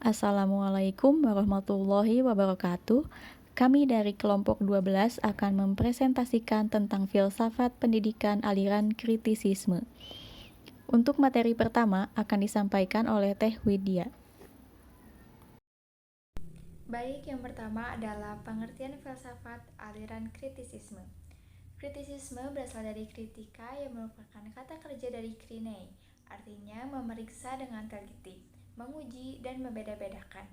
Assalamualaikum warahmatullahi wabarakatuh. Kami dari kelompok 12 akan mempresentasikan tentang filsafat pendidikan aliran kritisisme. Untuk materi pertama akan disampaikan oleh Teh Widya. Baik, yang pertama adalah pengertian filsafat aliran kritisisme. Kritisisme berasal dari kritika yang merupakan kata kerja dari krinei, artinya memeriksa dengan teliti, menguji, dan membeda-bedakan.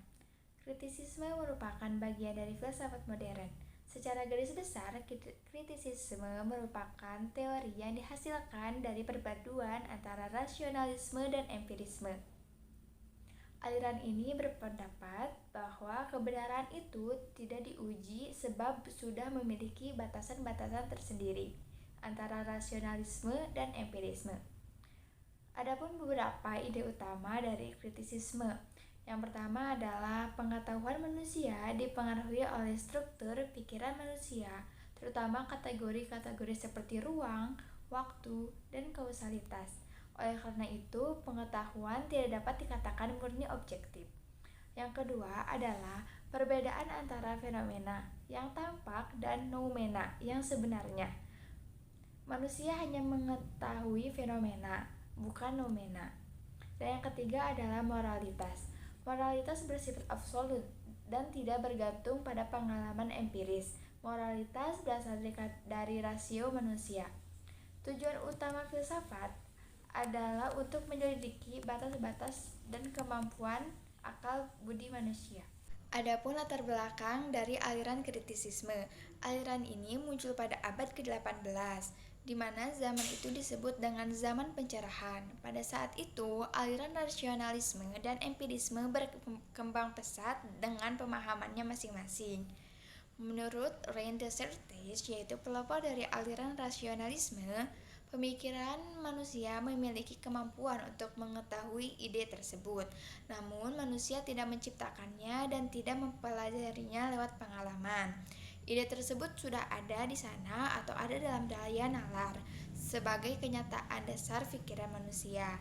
Kritisisme merupakan bagian dari filsafat modern. Secara garis besar, kritisisme merupakan teori yang dihasilkan dari perpaduan antara rasionalisme dan empirisme. Aliran ini berpendapat bahwa kebenaran itu tidak diuji sebab sudah memiliki batasan-batasan tersendiri antara rasionalisme dan empirisme. Adapun beberapa ide utama dari kritisisme. Yang pertama adalah pengetahuan manusia dipengaruhi oleh struktur pikiran manusia, terutama kategori-kategori seperti ruang, waktu, dan kausalitas. Oleh karena itu, pengetahuan tidak dapat dikatakan murni objektif. Yang kedua adalah perbedaan antara fenomena yang tampak dan noumena yang sebenarnya. Manusia hanya mengetahui fenomena, bukan noumena. Dan yang ketiga adalah moralitas. Moralitas bersifat absolut dan tidak bergantung pada pengalaman empiris. Moralitas berasal dari rasio manusia. Tujuan utama filsafat adalah untuk menyelidiki batas-batas dan kemampuan akal budi manusia. Adapun latar belakang dari aliran kritisisme. Aliran ini muncul pada abad ke-18, di mana zaman itu disebut dengan zaman pencerahan. Pada saat itu, aliran rasionalisme dan empirisme berkembang pesat dengan pemahamannya masing-masing. Menurut René Descartes, yaitu pelopor dari aliran rasionalisme, pemikiran manusia memiliki kemampuan untuk mengetahui ide tersebut. Namun, manusia tidak menciptakannya dan tidak mempelajarinya lewat pengalaman. Ide tersebut sudah ada di sana atau ada dalam daya nalar sebagai kenyataan dasar pikiran manusia.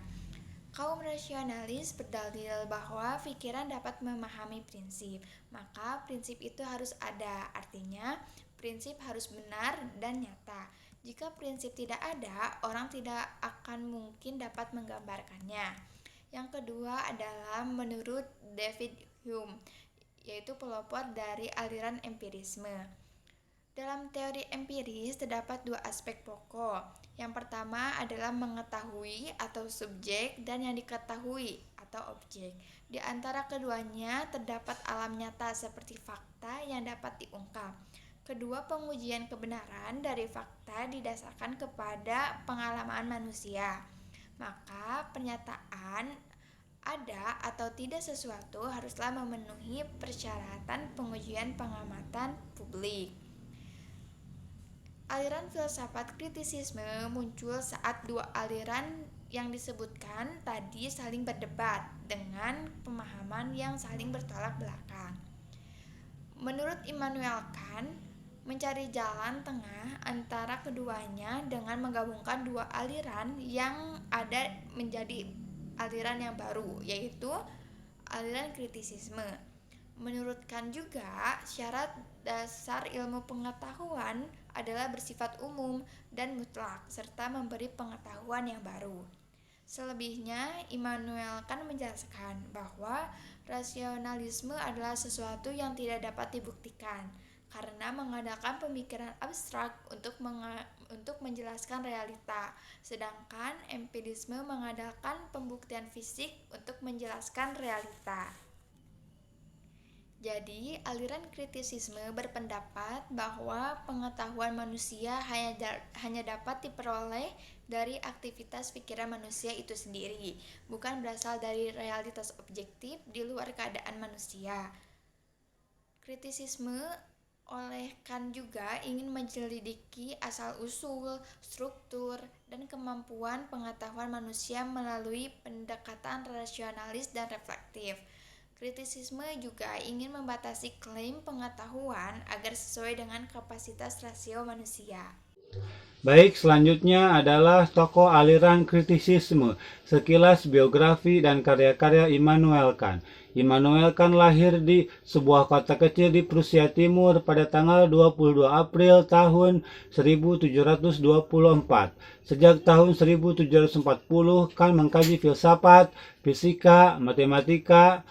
Kaum rasionalis berdalil bahwa pikiran dapat memahami prinsip, maka prinsip itu harus ada, artinya prinsip harus benar dan nyata. Jika prinsip tidak ada, orang tidak akan mungkin dapat menggambarkannya. Yang kedua adalah menurut David Hume, yaitu pelopor dari aliran empirisme. Dalam teori empiris terdapat dua aspek pokok. Yang pertama adalah mengetahui atau subjek dan yang diketahui atau objek. Di antara keduanya terdapat alam nyata seperti fakta yang dapat diungkap. Kedua pengujian kebenaran dari fakta didasarkan kepada pengalaman manusia. Maka pernyataan ada atau tidak sesuatu haruslah memenuhi persyaratan pengujian pengamatan publik. Aliran filsafat kritisisme muncul saat dua aliran yang disebutkan tadi saling berdebat dengan pemahaman yang saling bertolak belakang. Menurut Immanuel Kant, mencari jalan tengah antara keduanya dengan menggabungkan dua aliran yang ada menjadi aliran yang baru, yaitu aliran kritisisme. Menurut Kant juga, syarat dasar ilmu pengetahuan adalah bersifat umum dan mutlak, serta memberi pengetahuan yang baru. Selebihnya, Immanuel Kant menjelaskan bahwa rasionalisme adalah sesuatu yang tidak dapat dibuktikan, karena mengandalkan pemikiran abstrak untuk menjelaskan realita, sedangkan empirisme mengandalkan pembuktian fisik untuk menjelaskan realita. Jadi, aliran kritisisme berpendapat bahwa pengetahuan manusia hanya dapat diperoleh dari aktivitas pikiran manusia itu sendiri, bukan berasal dari realitas objektif di luar keadaan manusia. Kritisisme oleh Kant juga ingin menyelidiki asal-usul, struktur, dan kemampuan pengetahuan manusia melalui pendekatan rasionalis dan reflektif. Kritisisme juga ingin membatasi klaim pengetahuan agar sesuai dengan kapasitas rasio manusia. Baik, selanjutnya adalah tokoh aliran kritisisme, sekilas biografi dan karya-karya Immanuel Kant. Immanuel Kant lahir di sebuah kota kecil di Prusia Timur pada tanggal 22 April tahun 1724. Sejak tahun 1740, Kant mengkaji filsafat, fisika, matematika,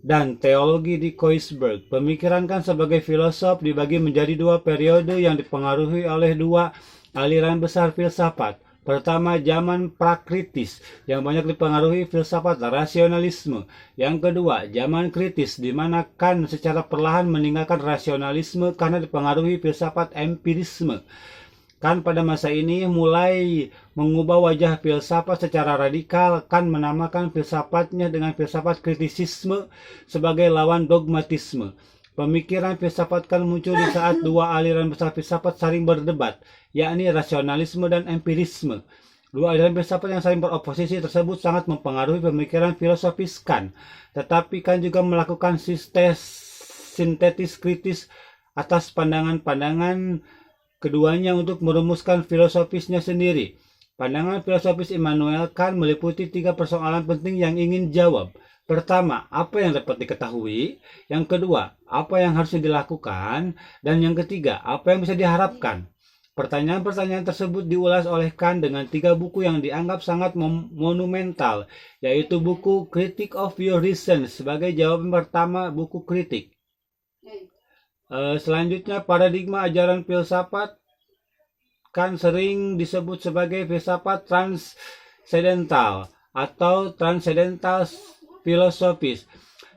dan teologi di Koisberg. Pemikiran Kant sebagai filosof dibagi menjadi dua periode yang dipengaruhi oleh dua aliran besar filsafat. Pertama, zaman prakritis yang banyak dipengaruhi filsafat rasionalisme. Yang kedua, zaman kritis di mana Kant secara perlahan meninggalkan rasionalisme karena dipengaruhi filsafat empirisme. Kant pada masa ini mulai mengubah wajah filsafat secara radikal. Kant menamakan filsafatnya dengan filsafat kritisisme sebagai lawan dogmatisme. Pemikiran filsafat Kant muncul di saat dua aliran besar filsafat saling berdebat, yakni rasionalisme dan empirisme. Dua aliran filsafat yang saling beroposisi tersebut sangat mempengaruhi pemikiran filosofis Kant. Tetapi Kant juga melakukan sintetis kritis atas pandangan-pandangan keduanya untuk merumuskan filosofisnya sendiri. Pandangan filosofis Immanuel Kant meliputi tiga persoalan penting yang ingin jawab. Pertama, apa yang dapat diketahui? Yang kedua, apa yang harus dilakukan? Dan yang ketiga, apa yang bisa diharapkan? Pertanyaan-pertanyaan tersebut diulas oleh Kant dengan tiga buku yang dianggap sangat monumental, yaitu buku Critique of Your Reason sebagai jawaban pertama buku kritik. Selanjutnya, paradigma ajaran filsafat Kant sering disebut sebagai filsafat transcendental atau transcendental filosofis.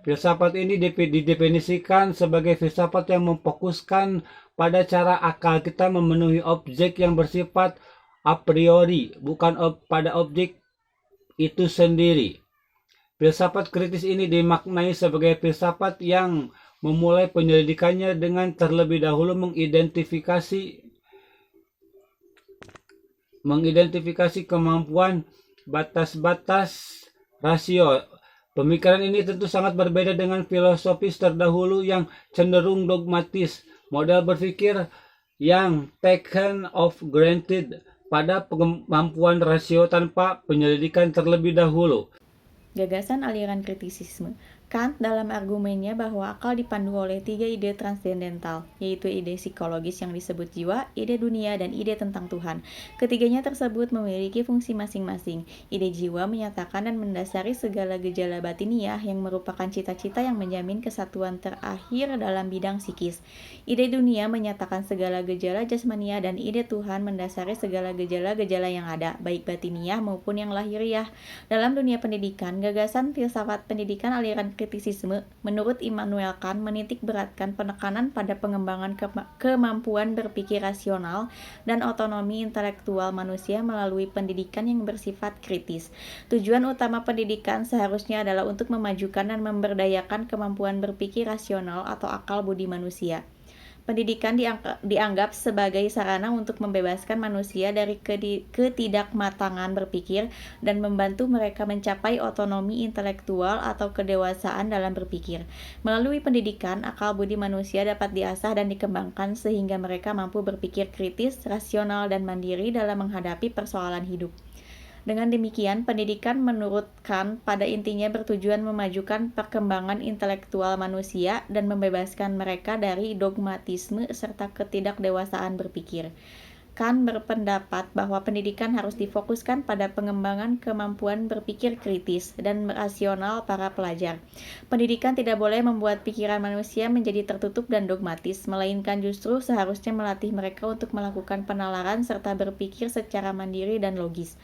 Filsafat ini didefinisikan sebagai filsafat yang memfokuskan pada cara akal kita memenuhi objek yang bersifat a priori, bukan pada objek itu sendiri. Filsafat kritis ini dimaknai sebagai filsafat yang memulai penyelidikannya dengan terlebih dahulu mengidentifikasi kemampuan batas-batas rasio. Pemikiran ini tentu sangat berbeda dengan filosofis terdahulu yang cenderung dogmatis, model berpikir yang taken of granted pada kemampuan rasio tanpa penyelidikan terlebih dahulu. Gagasan aliran kritisisme. Kant dalam argumennya bahwa akal dipandu oleh tiga ide transcendental, yaitu ide psikologis yang disebut jiwa, ide dunia, dan ide tentang Tuhan. Ketiganya tersebut memiliki fungsi masing-masing. Ide jiwa menyatakan dan mendasari segala gejala batiniah yang merupakan cita-cita yang menjamin kesatuan terakhir dalam bidang psikis. Ide dunia menyatakan segala gejala jasmaniah dan ide Tuhan mendasari segala gejala-gejala yang ada, baik batiniah maupun yang lahiriah. Dalam dunia pendidikan, gagasan filsafat pendidikan aliran kritisisme menurut Immanuel Kant menitik beratkan penekanan pada pengembangan kemampuan berpikir rasional dan otonomi intelektual manusia melalui pendidikan yang bersifat kritis. Tujuan utama pendidikan seharusnya adalah untuk memajukan dan memberdayakan kemampuan berpikir rasional atau akal budi manusia. Pendidikan dianggap sebagai sarana untuk membebaskan manusia dari ketidakmatangan berpikir dan membantu mereka mencapai otonomi intelektual atau kedewasaan dalam berpikir. Melalui pendidikan, akal budi manusia dapat diasah dan dikembangkan sehingga mereka mampu berpikir kritis, rasional, dan mandiri dalam menghadapi persoalan hidup. Dengan demikian, pendidikan menurut Kant pada intinya bertujuan memajukan perkembangan intelektual manusia dan membebaskan mereka dari dogmatisme serta ketidakdewasaan berpikir. Kant berpendapat bahwa pendidikan harus difokuskan pada pengembangan kemampuan berpikir kritis dan rasional para pelajar. Pendidikan tidak boleh membuat pikiran manusia menjadi tertutup dan dogmatis, melainkan justru seharusnya melatih mereka untuk melakukan penalaran serta berpikir secara mandiri dan logis.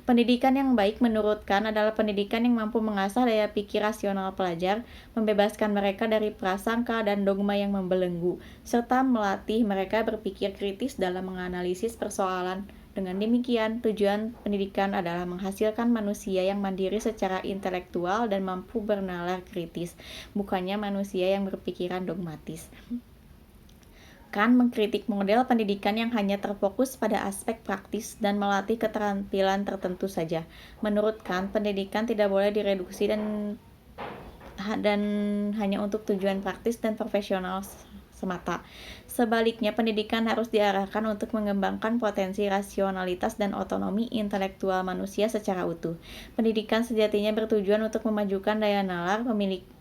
Pendidikan yang baik menurut Kant adalah pendidikan yang mampu mengasah daya pikir rasional pelajar, membebaskan mereka dari prasangka dan dogma yang membelenggu, serta melatih mereka berpikir kritis dalam menganalisis persoalan. Dengan demikian, tujuan pendidikan adalah menghasilkan manusia yang mandiri secara intelektual dan mampu bernalar kritis, bukannya manusia yang berpikiran dogmatis. Kant mengkritik model pendidikan yang hanya terfokus pada aspek praktis dan melatih keterampilan tertentu saja. Menurut Kant, pendidikan tidak boleh direduksi dan hanya untuk tujuan praktis dan profesional semata. Sebaliknya, pendidikan harus diarahkan untuk mengembangkan potensi rasionalitas dan otonomi intelektual manusia secara utuh. Pendidikan sejatinya bertujuan untuk memajukan daya nalar,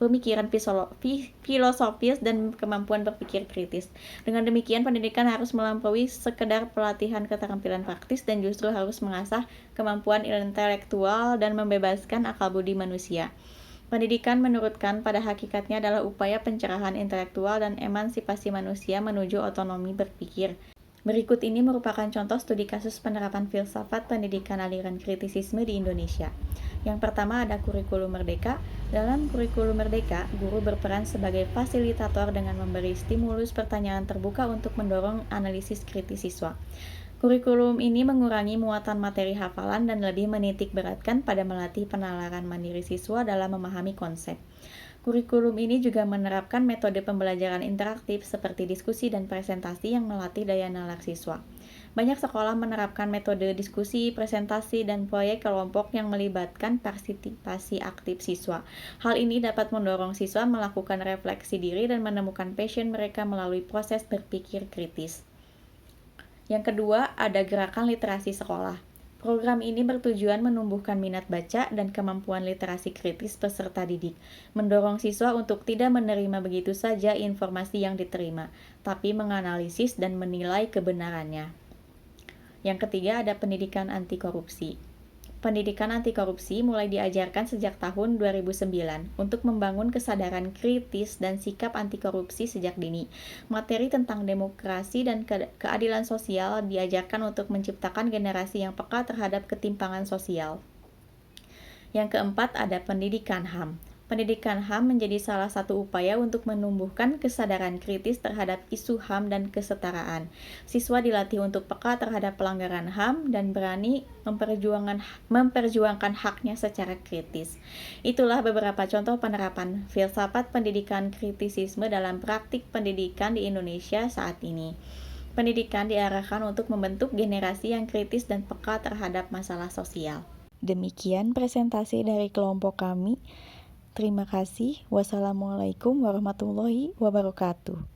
pemikiran filosofis, dan kemampuan berpikir kritis. Dengan demikian, pendidikan harus melampaui sekedar pelatihan keterampilan praktis dan justru harus mengasah kemampuan intelektual dan membebaskan akal budi manusia. Pendidikan menurut Kant pada hakikatnya adalah upaya pencerahan intelektual dan emansipasi manusia menuju otonomi berpikir. Berikut ini merupakan contoh studi kasus penerapan filsafat pendidikan aliran kritisisme di Indonesia. Yang pertama ada kurikulum merdeka. Dalam kurikulum merdeka, guru berperan sebagai fasilitator dengan memberi stimulus pertanyaan terbuka untuk mendorong analisis kritis siswa. Kurikulum ini mengurangi muatan materi hafalan dan lebih menitik beratkan pada melatih penalaran mandiri siswa dalam memahami konsep. Kurikulum ini juga menerapkan metode pembelajaran interaktif seperti diskusi dan presentasi yang melatih daya nalar siswa. Banyak sekolah menerapkan metode diskusi, presentasi, dan proyek kelompok yang melibatkan partisipasi aktif siswa. Hal ini dapat mendorong siswa melakukan refleksi diri dan menemukan passion mereka melalui proses berpikir kritis. Yang kedua, ada gerakan literasi sekolah. Program ini bertujuan menumbuhkan minat baca dan kemampuan literasi kritis peserta didik, mendorong siswa untuk tidak menerima begitu saja informasi yang diterima, tapi menganalisis dan menilai kebenarannya. Yang ketiga, ada pendidikan anti korupsi. Pendidikan anti korupsi mulai diajarkan sejak tahun 2009 untuk membangun kesadaran kritis dan sikap anti korupsi sejak dini. Materi tentang demokrasi dan keadilan sosial diajarkan untuk menciptakan generasi yang peka terhadap ketimpangan sosial. Yang keempat ada pendidikan HAM. Pendidikan HAM menjadi salah satu upaya untuk menumbuhkan kesadaran kritis terhadap isu HAM dan kesetaraan. Siswa dilatih untuk peka terhadap pelanggaran HAM dan berani memperjuangkan haknya secara kritis. Itulah beberapa contoh penerapan filsafat pendidikan kritisisme dalam praktik pendidikan di Indonesia saat ini. Pendidikan diarahkan untuk membentuk generasi yang kritis dan peka terhadap masalah sosial. Demikian presentasi dari kelompok kami. Terima kasih. Wassalamualaikum warahmatullahi wabarakatuh.